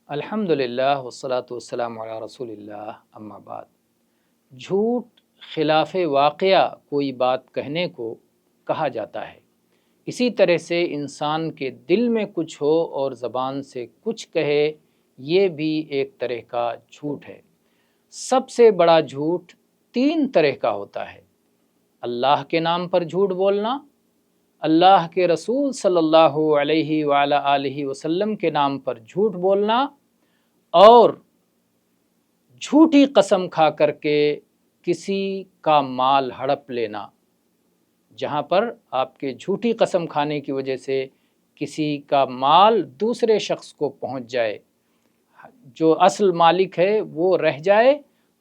الحمدللہ والصلاۃ والسلام علی رسول اللہ اما بعد۔ جھوٹ خلاف واقعہ کوئی بات کہنے کو کہا جاتا ہے۔ اسی طرح سے انسان کے دل میں کچھ ہو اور زبان سے کچھ کہے، یہ بھی ایک طرح کا جھوٹ ہے۔ سب سے بڑا جھوٹ 3 طرح کا ہوتا ہے: اللہ کے نام پر جھوٹ بولنا، اللہ کے رسول صلی اللہ علیہ وآلہ آلہ وسلم کے نام پر جھوٹ بولنا، اور جھوٹی قسم کھا کر کے کسی کا مال ہڑپ لینا۔ جہاں پر آپ کے جھوٹی قسم کھانے کی وجہ سے کسی کا مال دوسرے شخص کو پہنچ جائے، جو اصل مالک ہے وہ رہ جائے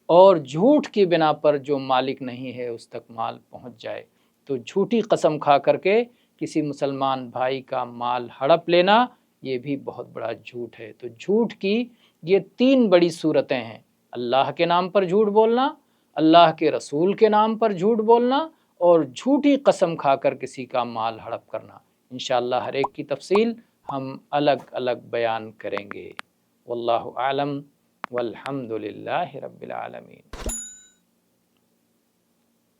اور جھوٹ کی بنا پر جو مالک نہیں ہے اس تک مال پہنچ جائے، تو جھوٹی قسم کھا کر کے کسی مسلمان بھائی کا مال ہڑپ لینا یہ بھی بہت بڑا جھوٹ ہے۔ تو جھوٹ کی یہ 3 بڑی صورتیں ہیں: اللہ کے نام پر جھوٹ بولنا، اللہ کے رسول کے نام پر جھوٹ بولنا، اور جھوٹی قسم کھا کر کسی کا مال ہڑپ کرنا۔ انشاءاللہ ہر ایک کی تفصیل ہم الگ الگ بیان کریں گے۔ واللہ اعلم والحمد للہ رب العالمین۔